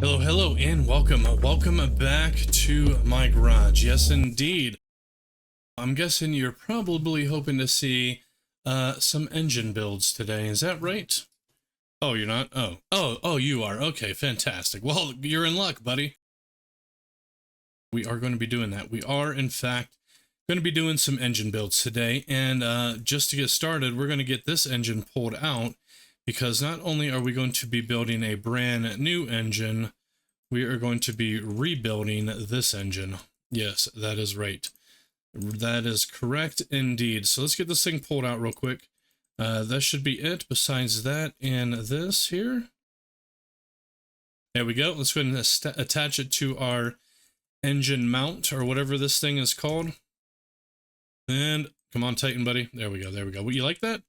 Hello, and welcome back to my garage. Yes, indeed. I'm guessing you're probably hoping to see some engine builds today. Is that right? Oh, you're not? Oh, you are. Okay, fantastic. Well, you're in luck, buddy. We are going to be doing that. We are, in fact, going to be doing some engine builds today. And just to get started, we're going to get this engine pulled out because not only are we going to be building a brand new engine, we are going to be rebuilding this engine. Yes, that is right. That is correct indeed. So let's get this thing pulled out real quick. That should be it. Besides that and this here. There we go. Let's go ahead and attach it to our engine mount or whatever this thing is called. And come on, Titan, buddy. There we go. There we go. You like that?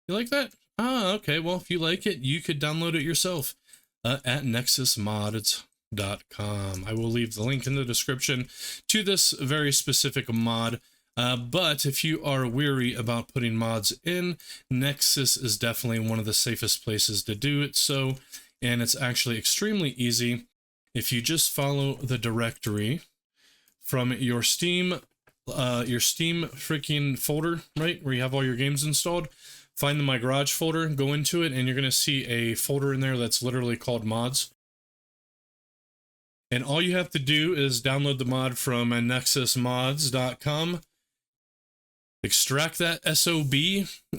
You like that? Ah, okay. Well, if you like it, you could download it yourself at nexusmods.com. I will leave the link in the description to this very specific mod. But if you are weary about putting mods in, Nexus is definitely one of the safest places to do it. So, and it's actually extremely easy. If you just follow the directory from your Steam freaking folder, right, where you have all your games installed, find the My Garage folder, go into it, and you're going to see a folder in there that's literally called mods. And all you have to do is download the mod from nexusmods.com, extract that SOB,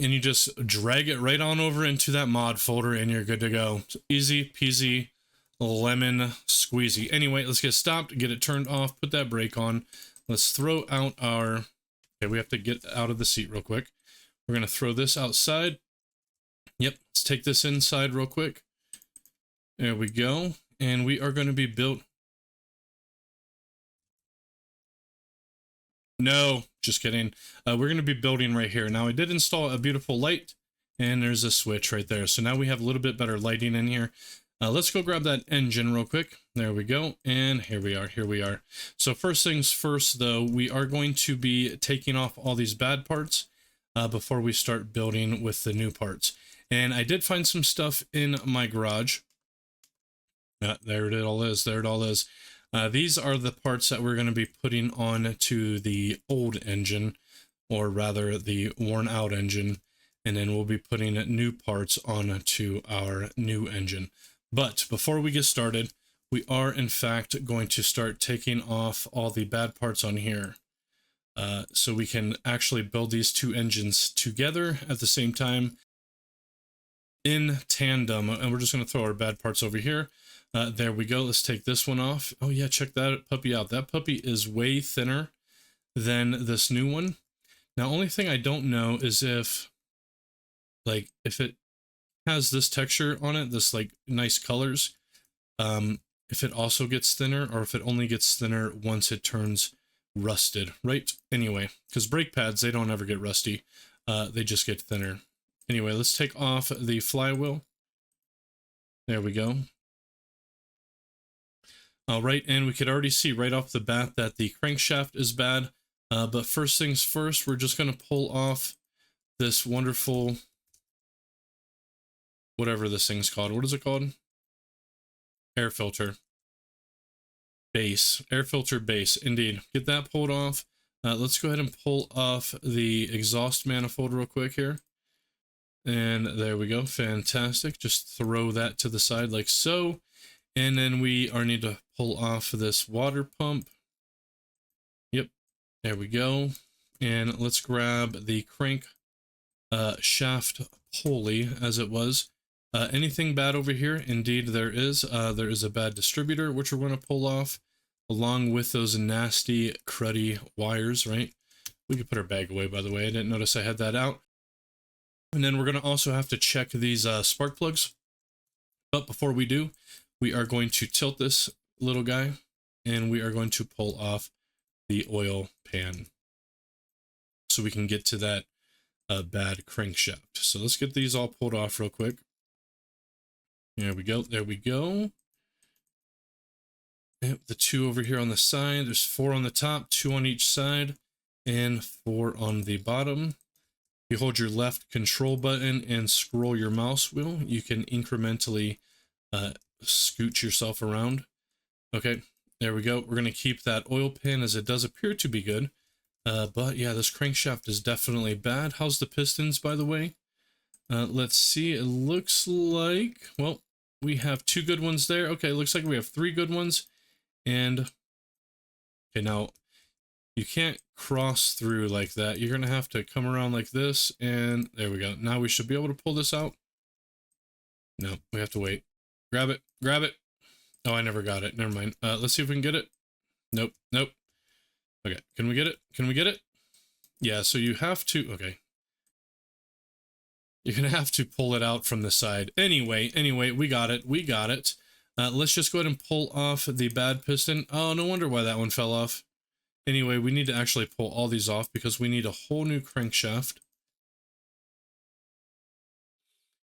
and you just drag it right on over into that mod folder, and you're good to go. So easy peasy, lemon squeezy. Anyway, let's get stopped, get it turned off, put that brake on. Let's throw out our... Okay, we have to get out of the seat real quick. We're going to throw this outside. Yep, let's take this inside real quick. There we go. And we are going to be built... No, just kidding. We're going to be building right here. Now, I did install a beautiful light, and there's a switch right there. So now we have a little bit better lighting in here. Let's go grab that engine real quick. There we go. And here we are. So first things first, though, we are going to be taking off all these bad parts before we start building with the new parts. And I did find some stuff in my garage. There it all is. There it all is. These are the parts that we're going to be putting on to the old engine, or rather the worn out engine, and then we'll be putting new parts on to our new engine. But before we get started, we are in fact going to start taking off all the bad parts on here, so we can actually build these two engines together at the same time in tandem. And we're just going to throw our bad parts over here. There we go. Let's take this one off. Oh yeah, check that puppy out. That puppy is way thinner than this new one. Now, only thing I don't know is if it has this texture on it, this like nice colors, if it also gets thinner, or if it only gets thinner once it turns rusted, right? Anyway, because brake pads, they don't ever get rusty. They just get thinner. Anyway, let's take off the flywheel. There we go. All right, and we could already see right off the bat that the crankshaft is bad. But first things first, we're just going to pull off this wonderful, whatever this thing's called. What is it called? Air filter base. Air filter base, indeed. Get that pulled off. Let's go ahead and pull off the exhaust manifold real quick here. And there we go. Fantastic. Just throw that to the side like so. And then we need to pull off this water pump. Yep, there we go. And let's grab the crank shaft pulley as it was. Anything bad over here? Indeed, there is. There is a bad distributor, which we're going to pull off, along with those nasty, cruddy wires, right? We could put our bag away, by the way. I didn't notice I had that out. And then we're going to also have to check these spark plugs. But before we do, we are going to tilt this little guy, and we are going to pull off the oil pan so we can get to that bad crankshaft. So let's get these all pulled off real quick. There we go. There we go. Yep, the two over here on the side. There's 4 on the top, 2 on each side, and 4 on the bottom. You hold your left control button and scroll your mouse wheel. You can incrementally scooch yourself around. Okay, there we go. We're going to keep that oil pan as it does appear to be good. But yeah, this crankshaft is definitely bad. How's the pistons, by the way? Let's see. It looks like, well, we have 2 good ones there. Okay, it looks like we have 3 good ones. And, okay, now, you can't cross through like that. You're going to have to come around like this. And there we go. Now we should be able to pull this out. No, we have to wait. Grab it. Grab it. Oh, I never got it. Never mind. Let's see if we can get it. Nope. Nope. Okay. Can we get it? Can we get it? Yeah, so you have to... Okay. You're going to have to pull it out from the side. Anyway, we got it. We got it. Let's just go ahead and pull off the bad piston. Oh, no wonder why that one fell off. Anyway, we need to actually pull all these off because we need a whole new crankshaft.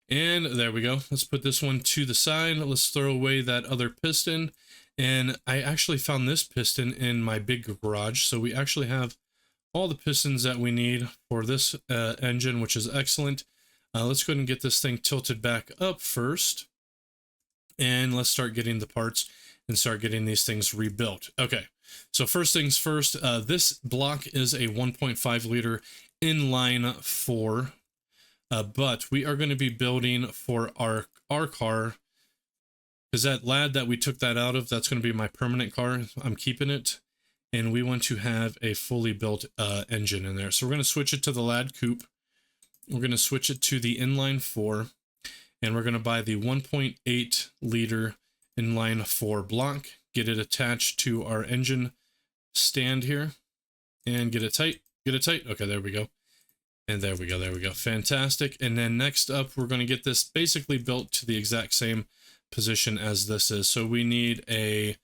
And there we go. Let's put this one to the side. Let's throw away that other piston. And I actually found this piston in my big garage. So we actually have all the pistons that we need for this engine, which is excellent. Let's go ahead and get this thing tilted back up first. And let's start getting the parts and start getting these things rebuilt. Okay, so first things first, this block is a 1.5 liter inline 4. But we are going to be building for our car, because that lad that we took that out of, that's going to be my permanent car. I'm keeping it, and we want to have a fully built engine in there. So we're going to switch it to the lad coupe. We're going to switch it to the inline 4, and we're going to buy the 1.8 liter inline 4 block, get it attached to our engine stand here, and get it tight. Get it tight. Okay, there we go. And there we go, there we go. Fantastic. And then next up, we're going to get this basically built to the exact same position as this is. So we need a...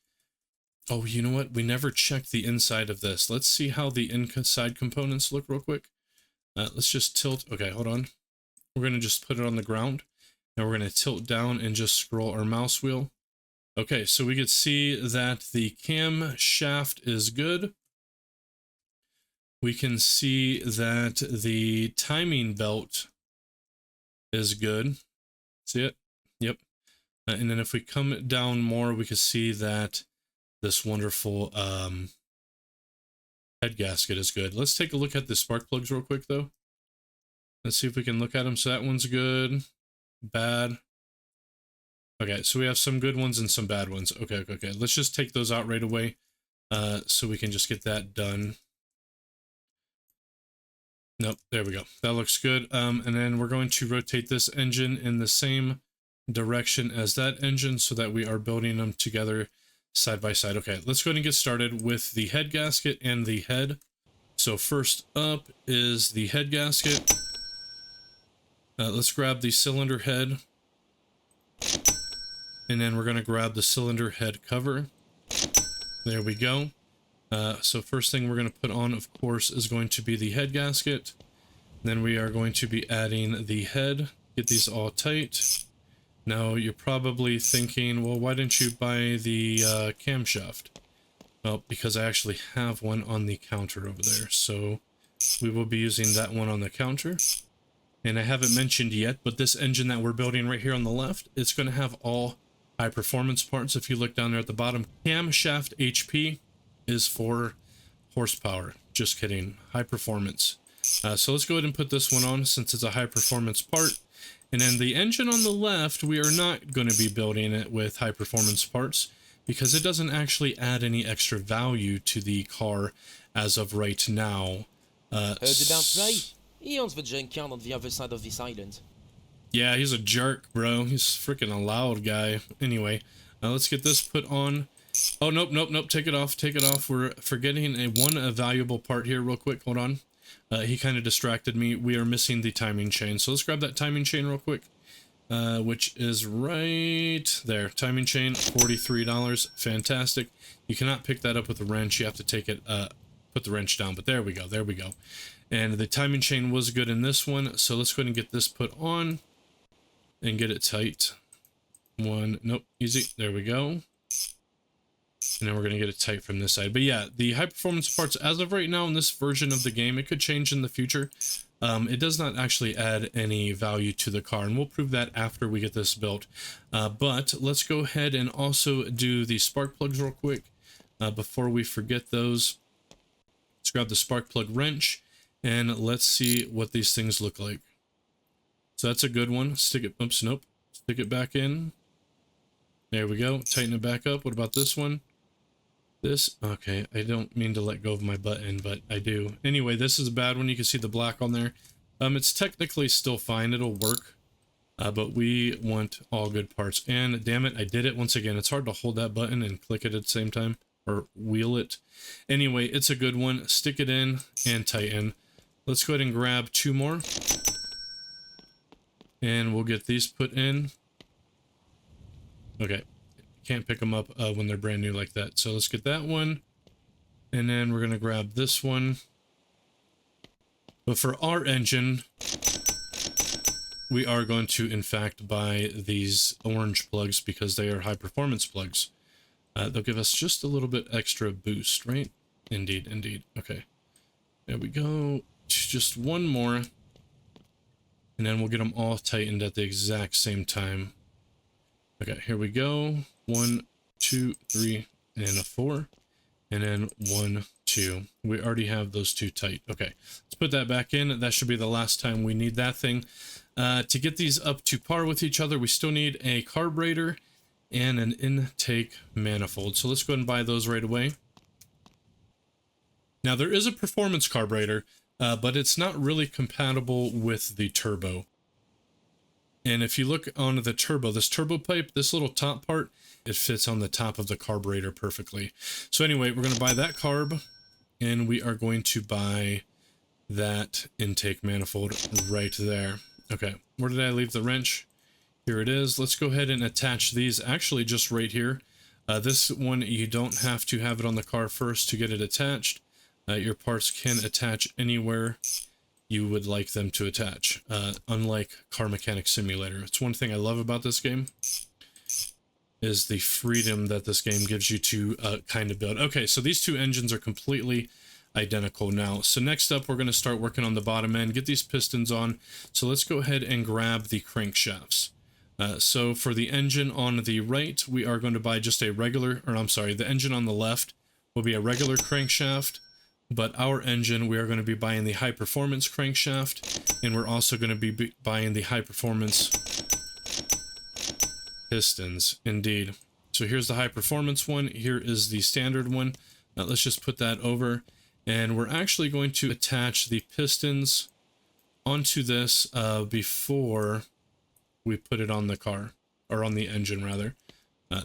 Oh, you know what? We never checked the inside of this. Let's see how the inside components look real quick. Let's just tilt. Okay, hold on. We're going to just put it on the ground. And we're going to tilt down and just scroll our mouse wheel. Okay, so we could see that the cam shaft is good. We can see that the timing belt is good. See it? Yep. And then if we come down more, we can see that this wonderful head gasket is good. Let's take a look at the spark plugs real quick, though. Let's see if we can look at them. So that one's good. Bad. Okay, so we have some good ones and some bad ones. Okay. Let's just take those out right away so we can just get that done. Nope, there we go. That looks good. And then we're going to rotate this engine in the same direction as that engine so that we are building them together side by side. Okay, let's go ahead and get started with the head gasket and the head. So first up is the head gasket. Let's grab the cylinder head. And then we're going to grab the cylinder head cover. There we go. So first thing we're going to put on, of course, is going to be the head gasket. Then we are going to be adding the head. Get these all tight. Now you're probably thinking, well, why didn't you buy the camshaft? Well, because I actually have one on the counter over there. So we will be using that one on the counter. And I haven't mentioned yet, but this engine that we're building right here on the left, it's going to have all high performance parts. If you look down there at the bottom, camshaft HP is for horsepower. Just kidding. High performance. So let's go ahead and put this one on since it's a high performance part. And then the engine on the left, we are not going to be building it with high performance parts because it doesn't actually add any extra value to the car as of right now. Yeah, he's a jerk, bro. He's freaking a loud guy. Anyway, let's get this put on. Oh, nope. Take it off. We're forgetting a valuable part here real quick. Hold on. He kind of distracted me. We are missing the timing chain. So let's grab that timing chain real quick, which is right there. Timing chain, $43. Fantastic. You cannot pick that up with a wrench. You have to take it, put the wrench down. But there we go. And the timing chain was good in this one. So let's go ahead and get this put on and get it tight. Nope, easy. There we go. And then we're going to get it tight from this side. But yeah, the high performance parts as of right now in this version of the game, it could change in the future. it does not actually add any value to the car, and we'll prove that after we get this built. But let's go ahead and also do the spark plugs real quick before we forget those. Let's grab the spark plug wrench and let's see what these things look like. So that's a good one. Stick it, oops, nope. Stick it back in. There we go. Tighten it back up. What about this one? This, okay, I don't mean to let go of my button, but I do. Anyway, this is a bad one. You can see the black on there. It's technically still fine. It'll work, but we want all good parts. And damn it, I did it once again. It's hard to hold that button and click it at the same time, or wheel it. Anyway, it's a good one. Stick it in and tighten. Let's go ahead and grab 2 more. And we'll get these put in. Okay. Can't pick them up when they're brand new like that. So let's get that one. And then we're going to grab this one. But for our engine, we are going to, in fact, buy these orange plugs because they are high performance plugs. They'll give us just a little bit extra boost, right? Indeed, indeed. Okay. There we go. Just one more. And then we'll get them all tightened at the exact same time. Okay, here we go. 1, 2, 3, and a 4. And then 1, 2. We already have those 2 tight. Okay, let's put that back in. That should be the last time we need that thing. To get these up to par with each other, we still need a carburetor and an intake manifold. So let's go ahead and buy those right away. Now, there is a performance carburetor, but it's not really compatible with the turbo. And if you look on the turbo, this turbo pipe, this little top part, it fits on the top of the carburetor perfectly. So anyway, we're going to buy that carb, and we are going to buy that intake manifold right there. Okay, where did I leave the wrench? Here it is. Let's go ahead and attach these actually just right here. This one, you don't have to have it on the car first to get it attached. Your parts can attach anywhere you would like them to attach, unlike Car Mechanic Simulator. It's one thing I love about this game, is the freedom that this game gives you to kind of build. Okay, so these 2 engines are completely identical now. So next up, we're going to start working on the bottom end, get these pistons on. So let's go ahead and grab the crankshafts. So for the engine on the right, we are going to buy just a regular, or I'm sorry, the engine on the left will be a regular crankshaft. But our engine, we are going to be buying the high performance crankshaft, and we're also going to be buying the high performance pistons. Indeed. So here's the high performance one. Here is the standard one. Now let's just put that over, and we're actually going to attach the pistons onto this before we put it on the car, or on the engine rather.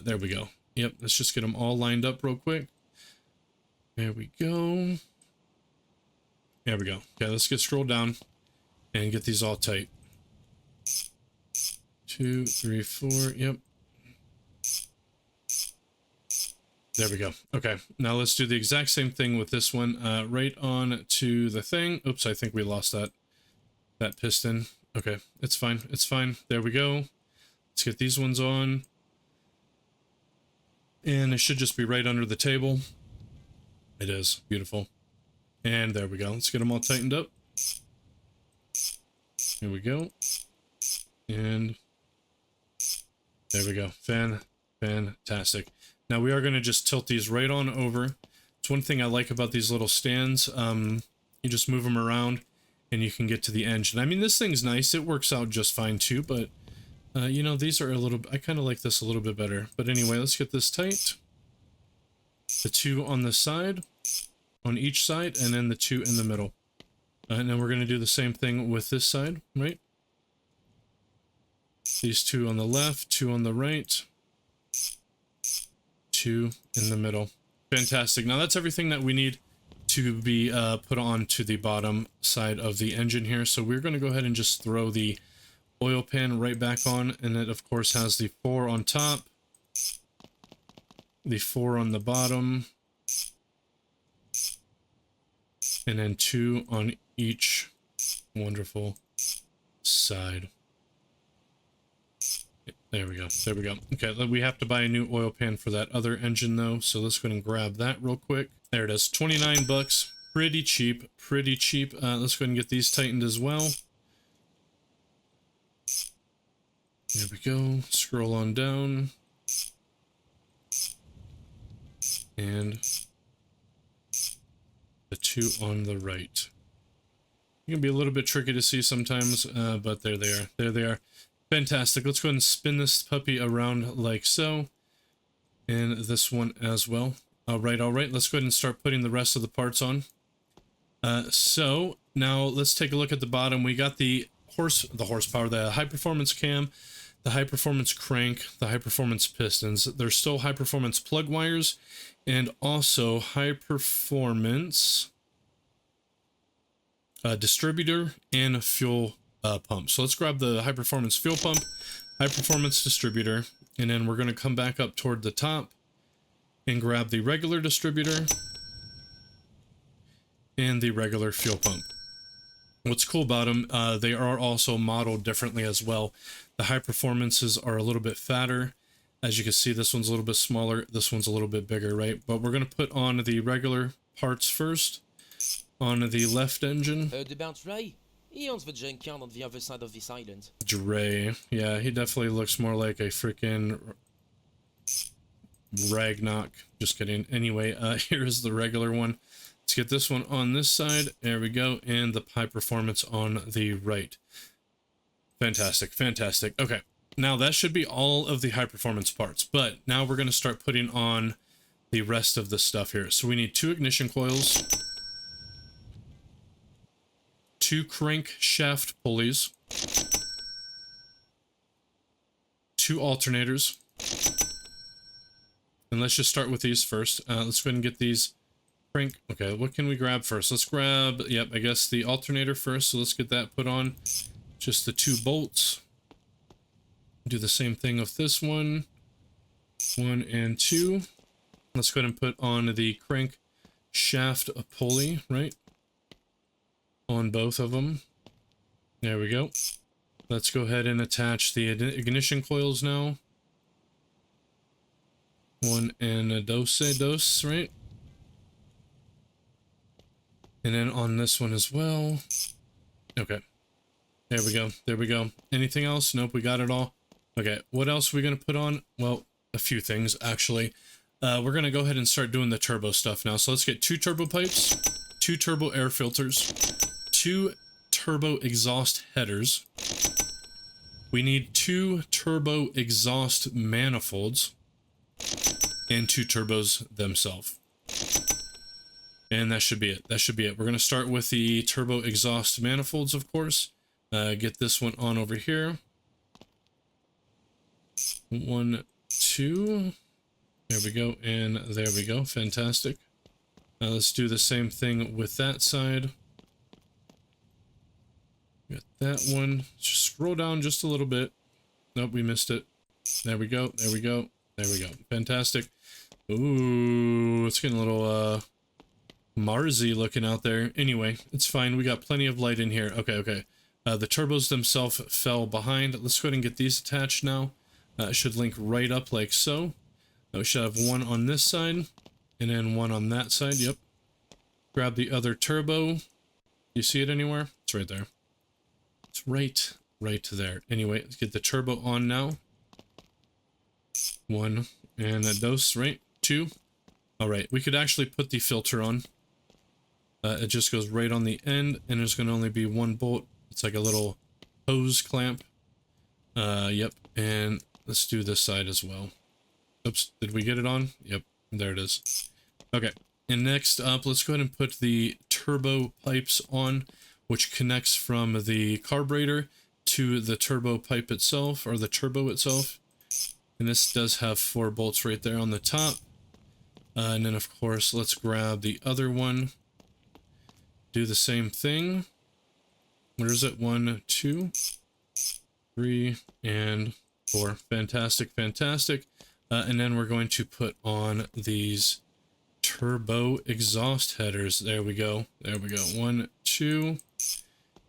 There we go. Yep. Let's just get them all lined up real quick. There we go. There we go. Okay, let's get scrolled down and get these all tight. 2, 3, 4. Yep. There we go. Okay, now let's do the exact same thing with this one. Right on to the thing. Oops, I think we lost that piston. Okay, it's fine. It's fine. There we go. Let's get these ones on. And it should just be right under the table. It is. Beautiful. And there we go. Let's get them all tightened up. Here we go. And there we go. Fantastic. Now we are going to just tilt these right on over. It's one thing I like about these little stands. You just move them around and you can get to the engine. I mean, this thing's nice. It works out just fine too, but you know, these are a little, I kind of like this a little bit better. But anyway, let's get this tight. The 2 on the side, on each side, and then the 2 in the middle. And then we're going to do the same thing with this side, right? These 2 on the left, 2 on the right, 2 in the middle. Fantastic. Now that's everything that we need to be put on to the bottom side of the engine here. So we're going to go ahead and just throw the oil pan right back on, and it of course has the 4 on top, the 4 on the bottom, and then 2 on each wonderful side. There we go. There we go. Okay, we have to buy a new oil pan for that other engine though, so let's go ahead and grab that real quick. There it is, 29 bucks. pretty cheap, pretty cheap. Let's go ahead and get these tightened as well. There we go. Scroll on down. And the two on the right. It can be a little bit tricky to see sometimes, but there they are. There they are. Fantastic. Let's go ahead and spin this puppy around like so. And this one as well. All right. Let's go ahead and start putting the rest of the parts on. So now let's take a look at the bottom. We got the horsepower, the high performance cam, the high performance crank, the high performance pistons. There's still high performance plug wires and also high performance distributor and fuel pump. So let's grab the high performance fuel pump, high performance distributor, and then we're going to come back up toward the top and grab the regular distributor and the regular fuel pump. What's cool about them, they are also modeled differently as well. The high performances are a little bit fatter. As you can see, this one's a little bit smaller, this one's a little bit bigger, right? But we're going to put on the regular parts first on the left engine. Dre, yeah, he definitely looks more like a freaking Ragnock. Just kidding. Anyway, here's the regular one. Let's get this one on this side. There we go. And the high performance on the right. Fantastic. Fantastic. Okay. Now that should be all of the high performance parts, but now we're going to start putting on the rest of the stuff here. So we need 2 ignition coils, 2 crank shaft pulleys, 2 alternators. And let's just start with these first. Let's go ahead and get these crank. Okay, what can we grab first? Let's grab, yep, I guess the alternator first. So let's get that put on. Just the 2 bolts. Do the same thing with this one. 1 and 2. Let's go ahead and put on the crank shaft pulley, right? On both of them. There we go. Let's go ahead and attach the ignition coils now. 1 and a dos, right? And then on this one as well. Okay. There we go. There we go. Anything else? Nope, we got it all. Okay, what else are we going to put on? Well, a few things, actually. We're going to go ahead and start doing the turbo stuff now. So let's get 2 turbo pipes, 2 turbo air filters, 2 turbo exhaust headers. We need 2 turbo exhaust manifolds and 2 turbos themselves. And that should be it. That should be it. We're going to start with the turbo exhaust manifolds, of course. Get this one on over here. 1, 2. There we go. And there we go. Fantastic. Let's do the same thing with that side. Got that one. Just scroll down just a little bit. Nope, we missed it. There we go. There we go. There we go. Fantastic. Ooh, it's getting a little Marsy looking out there. Anyway, it's fine. We got plenty of light in here. Okay, okay. The turbos themselves fell behind. Let's go ahead and get these attached now. It should link right up like so. We should have one on this side and then one on that side. Yep. Grab the other turbo. You see it anywhere? It's right there. It's right there. Anyway, let's get the turbo on now. 1 and a dose, right? 2. All right, we could actually put the filter on. It just goes right on the end, and there's going to only be 1 bolt. It's like a little hose clamp. Yep, and let's do this side as well. Oops, did we get it on? Yep, there it is. Okay, and next up, let's go ahead and put the turbo pipes on, which connects from the carburetor to the turbo pipe itself, or the turbo itself. And this does have 4 bolts right there on the top. And then, of course, let's grab the other one. Do the same thing. Where is it? 1, 2, 3, and 4. Fantastic, fantastic. And then we're going to put on these turbo exhaust headers. There we go. There we go. 1, 2.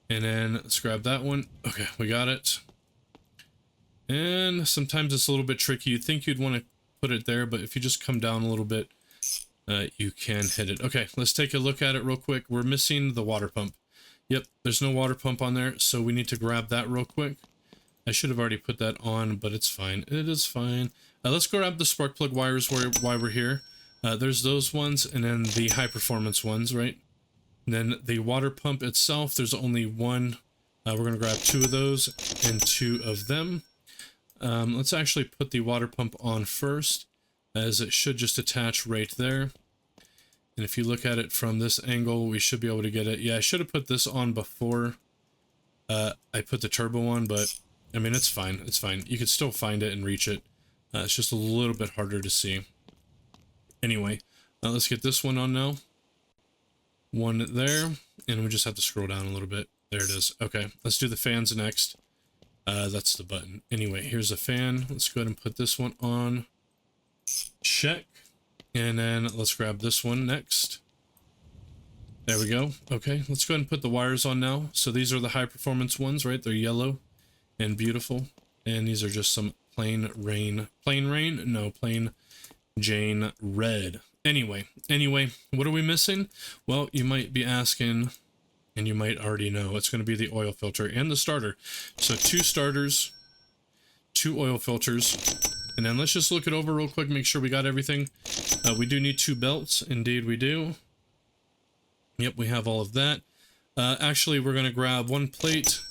And then let's grab that one. Okay, we got it. And sometimes it's a little bit tricky. You'd think you'd want to put it there, but if you just come down a little bit, you can hit it. Okay, let's take a look at it real quick. We're missing the water pump. Yep, there's no water pump on there, so we need to grab that real quick. I should have already put that on, but it's fine. It is fine. Let's grab the spark plug wires while we're here. There's those ones, and then the high performance ones, right? And then the water pump itself, there's only one. We're going to grab 2 of those and 2 of them. Let's actually put the water pump on first, as it should just attach right there. And if you look at it from this angle, we should be able to get it. Yeah, I should have put this on before I put the turbo on, but I mean, it's fine. It's fine. You could still find it and reach it. It's just a little bit harder to see. Anyway, let's get this one on now. One there, and we just have to scroll down a little bit. There it is. Okay, let's do the fans next. That's the button. Anyway, here's a fan. Let's go ahead and put this one on. Check. And then let's grab this one next. There we go. Okay, let's go ahead and put the wires on now. So these are the high performance ones, right? They're yellow and beautiful. And these are just some plain Jane red. Anyway, what are we missing? Well, you might be asking, and you might already know, it's going to be the oil filter and the starter. So 2 starters, 2 oil filters, and then let's just look it over real quick, make sure we got everything. We do need 2 belts. Indeed we do. Yep, we have all of that. Actually, we're going to grab 1 plate,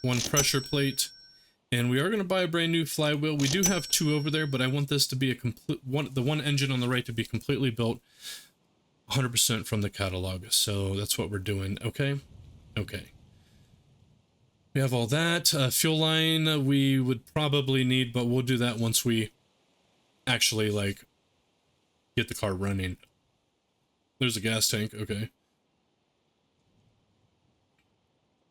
1 pressure plate, and we are going to buy a brand new flywheel. We do have 2 over there, but I want this to be a complete the one engine on the right to be completely built 100% from the catalog. So that's what we're doing. Okay. We have all that. Fuel line we would probably need, but we'll do that once we actually like get the car running. There's a gas tank. Okay.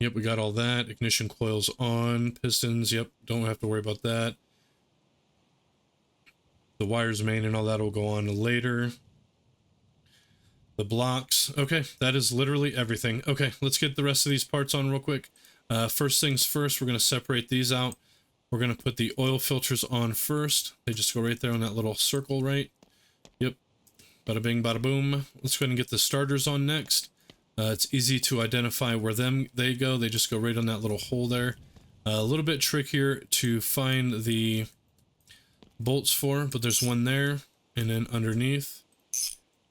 Yep, we got all that. Ignition coils on, pistons. Yep, don't have to worry about that. The wires main and all that will go on later. The blocks. Okay, that is literally everything. Okay, let's get the rest of these parts on real quick. First things first, we're going to separate these out. We're going to put the oil filters on first. They just go right there on that little circle, right? Yep. Bada bing, bada boom. Let's go ahead and get the starters on next. It's easy to identify where they go. They just go right on that little hole there. A little bit trickier to find the bolts for, but there's one there, and then underneath.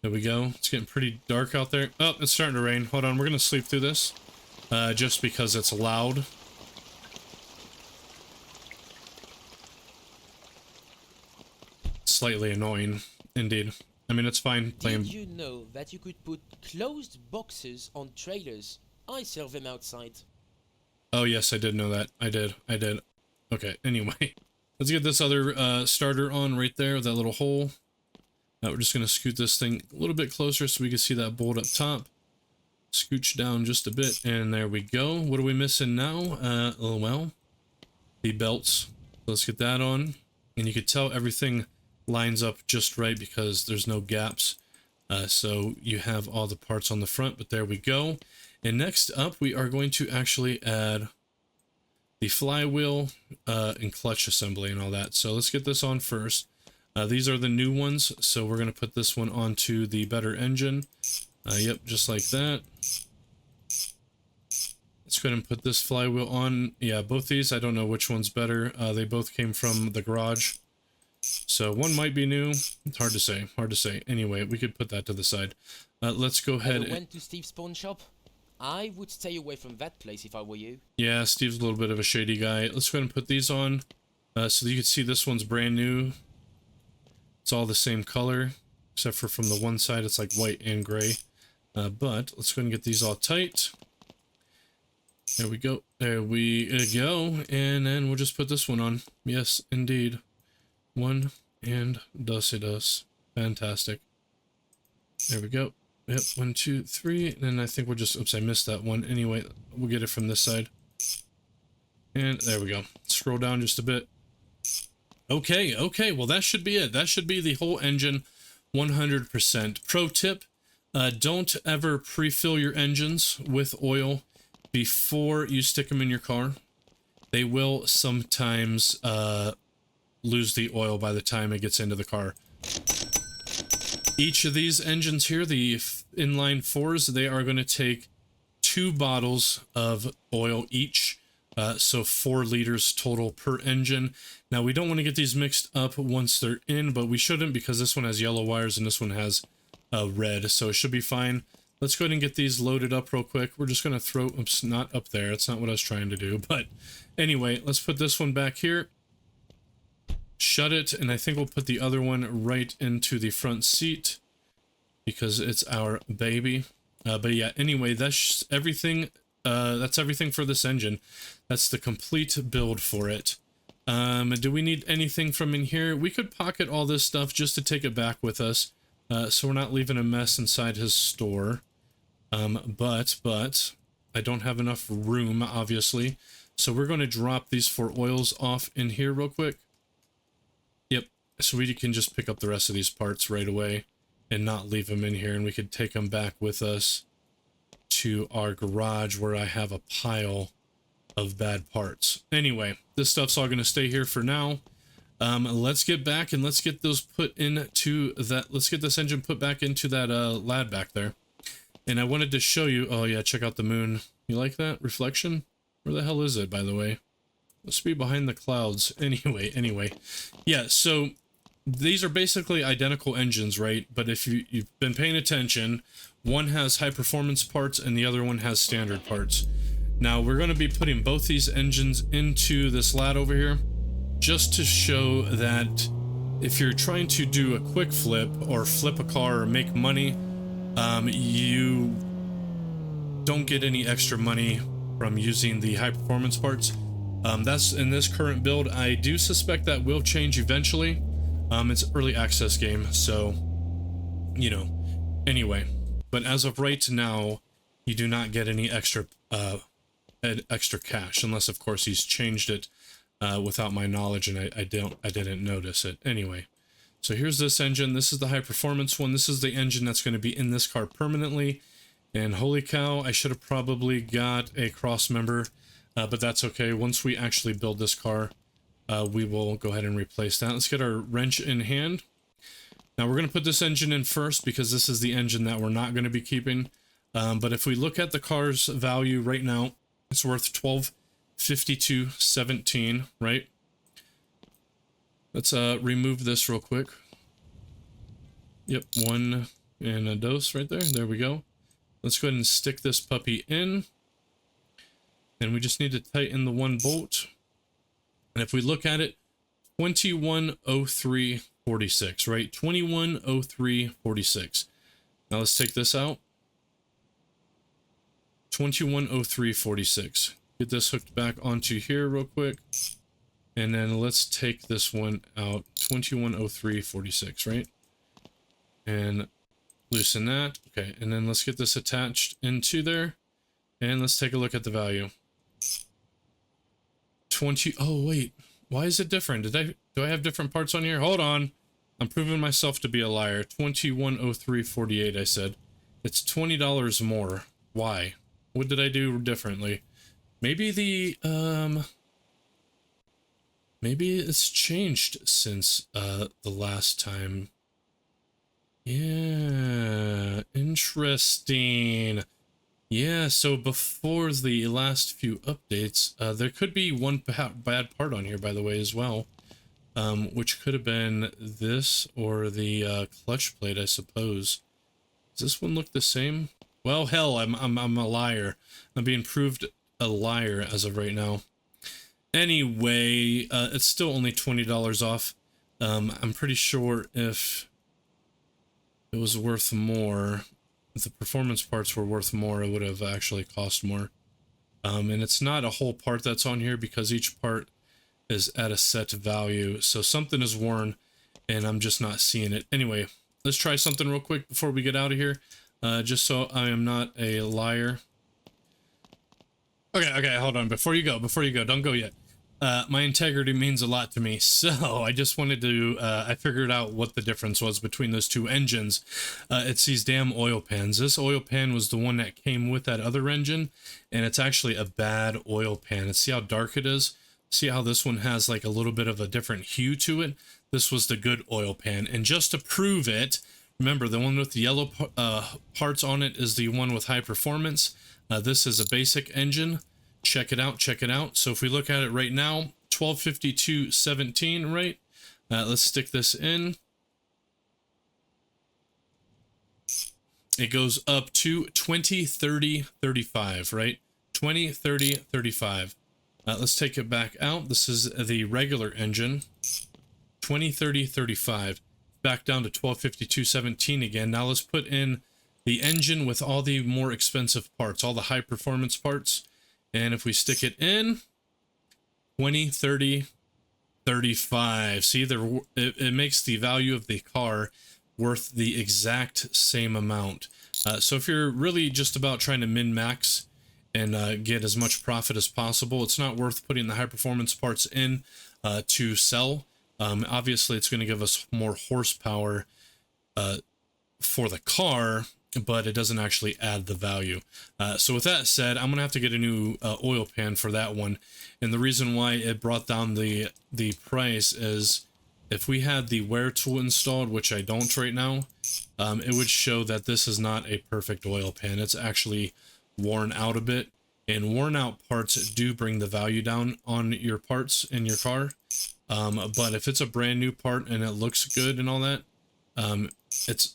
There we go. It's getting pretty dark out there. Oh, it's starting to rain. Hold on, we're gonna sleep through this, just because it's loud. Slightly annoying, indeed. I mean, it's fine playing. Did you know that you could put closed boxes on trailers? I sell them outside. Oh yes, I did know that. I did. Okay, anyway. Let's get this other starter on right there, that little hole. Now we're just going to scoot this thing a little bit closer so we can see that bolt up top. Scooch down just a bit, and there we go. What are we missing now? Well, the belts. Let's get that on. And you can tell everything lines up just right because there's no gaps. So you have all the parts on the front, but there we go. And next up, we are going to actually add the flywheel and clutch assembly and all that. So let's get this on first. These are the new ones, so we're going to put this one onto the better engine. Yep, just like that. Let's go ahead and put this flywheel on. Yeah, both these, I don't know which one's better. They both came from the garage. So one might be new. It's hard to say. Anyway, we could put that to the side. Let's go ahead. Ever went to Steve's pawn shop? I would stay away from that place if I were you. Yeah, Steve's a little bit of a shady guy. Let's go ahead and put these on. So you can see this one's brand new. It's all the same color, except for from the one side, it's like white and gray. But let's go ahead and get these all tight. There we go. There we go. And then we'll just put this one on. Yes, indeed. One, and does it does. Fantastic. There we go. Yep, 1, 2, 3. And then I think we'll just, oops, I missed that one. Anyway, we'll get it from this side. And there we go. Scroll down just a bit. Okay, well that should be it. That should be the whole engine 100%. Pro tip, don't ever pre-fill your engines with oil before you stick them in your car. They will sometimes lose the oil by the time it gets into the car. Each of these engines here, the inline 4s, they are going to take 2 bottles of oil each. So 4 liters total per engine. Now we don't want to get these mixed up once they're in, but we shouldn't, because this one has yellow wires and this one has red, so it should be fine. Let's go ahead and get these loaded up real quick. We're just going to throw, oops, not up there. That's not what I was trying to do. But anyway, let's put this one back here. Shut it, and I think we'll put the other one right into the front seat because it's our baby. But yeah, anyway, that's everything. That's everything for this engine. That's the complete build for it. Do we need anything from in here? We could pocket all this stuff just to take it back with us, so we're not leaving a mess inside his store. But I don't have enough room, obviously, so we're going to drop these 4 oils off in here real quick. Yep, so we can just pick up the rest of these parts right away and not leave them in here, and we could take them back with us to our garage where I have a pile of bad parts. Anyway, this stuff's all going to stay here for now. Let's get back and let's get those put into that. Let's get this engine put back into that lad back there. And I wanted to show you, oh yeah, check out the moon. You like that reflection? Where the hell is it, by the way? Must be behind the clouds. Anyway. Yeah, so these are basically identical engines, right? But if you've been paying attention, one has high performance parts and the other one has standard parts. Now we're going to be putting both these engines into this lad over here just to show that if you're trying to do a quick flip or flip a car or make money, you don't get any extra money from using the high performance parts. That's in this current build. I do suspect that will change eventually. It's an early access game, so, you know, anyway. But as of right now, you do not get any extra cash, unless of course he's changed it without my knowledge and I didn't notice it. Anyway, so here's this engine. This is the high performance one. This is the engine that's going to be in this car permanently. And holy cow, I should have probably got a cross member, but that's okay. Once we actually build this car, we will go ahead and replace that. Let's get our wrench in hand. Now we're going to put this engine in first because this is the engine that we're not going to be keeping. But if we look at the car's value right now, it's worth $1252.17, right? Let's remove this real quick. Yep, 1 and a dose right there. There we go. Let's go ahead and stick this puppy in. And we just need to tighten the 1 bolt. And if we look at it, 2103.46, right? 2103.46. Now let's take this out. 2103.46. Get this hooked back onto here real quick. And then let's take this one out. 2103.46, right? And loosen that. Okay, and then let's get this attached into there. And let's take a look at the value. Oh wait, why is it different? Do I have different parts on here? Hold on, I'm proving myself to be a liar. 2103.48. I said it's $20 more. Why? What did I do differently? Maybe the maybe it's changed since the last time. Yeah, interesting. Yeah, so before the last few updates, there could be one bad part on here, by the way, as well, which could have been this or the clutch plate, I suppose. Does this one look the same? Well, hell, I'm a liar. I'm being proved a liar as of right now. Anyway, it's still only $20 off. I'm pretty sure if it was worth more, if the performance parts were worth more, it would have actually cost more. And it's not a whole part that's on here because each part is at a set value. So something is worn and I'm just not seeing it. Anyway, let's try something real quick before we get out of here. Just so I am not a liar. Okay, hold on. Before you go, don't go yet. My integrity means a lot to me, so I just wanted to, I figured out what the difference was between those two engines. It's these damn oil pans. This oil pan was the one that came with that other engine, and it's actually a bad oil pan. And see how dark it is? See how this one has like a little bit of a different hue to it? This was the good oil pan, and just to prove it, Remember, the one with the yellow parts on it is the one with high performance. This is a basic engine. Check it out, check it out. So if we look at it right now, 1252.17, right? Let's stick this in. It goes up to 2030.35, right? 2030.35. Let's take it back out. This is the regular engine. 2030.35. Back down to 1252.17 again. Now let's put in the engine with all the more expensive parts, all the high performance parts. And if we stick it in, 2030.35. See, it makes the value of the car worth the exact same amount. So if you're really just about trying to min-max and get as much profit as possible, it's not worth putting the high performance parts in to sell. Obviously, it's going to give us more horsepower for the car, but it doesn't actually add the value. So with that said, I'm going to have to get a new oil pan for that one. And the reason why it brought down the price is if we had the wear tool installed, which I don't right now, it would show that this is not a perfect oil pan. It's actually worn out a bit, and worn out parts do bring the value down on your parts in your car. But if it's a brand new part and it looks good and all that,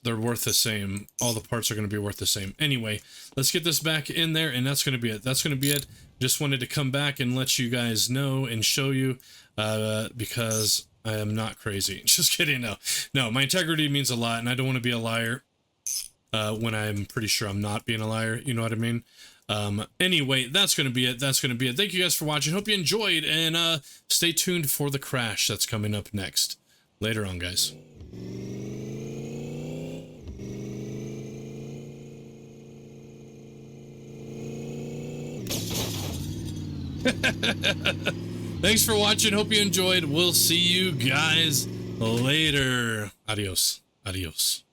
they're worth the same. All the parts are going to be worth the same. Anyway, let's get this back in there, and that's going to be it. That's going to be it. Just wanted to come back and let you guys know and show you, because I am not crazy. Just kidding. No, my integrity means a lot, and I don't want to be a liar when I'm pretty sure I'm not being a liar. You know what I mean? Anyway, that's going to be it. That's going to be it. Thank you guys for watching. Hope you enjoyed, and stay tuned for the crash that's coming up next. Later on, guys. Thanks for watching. Hope you enjoyed. We'll see you guys later. Adios. Adios.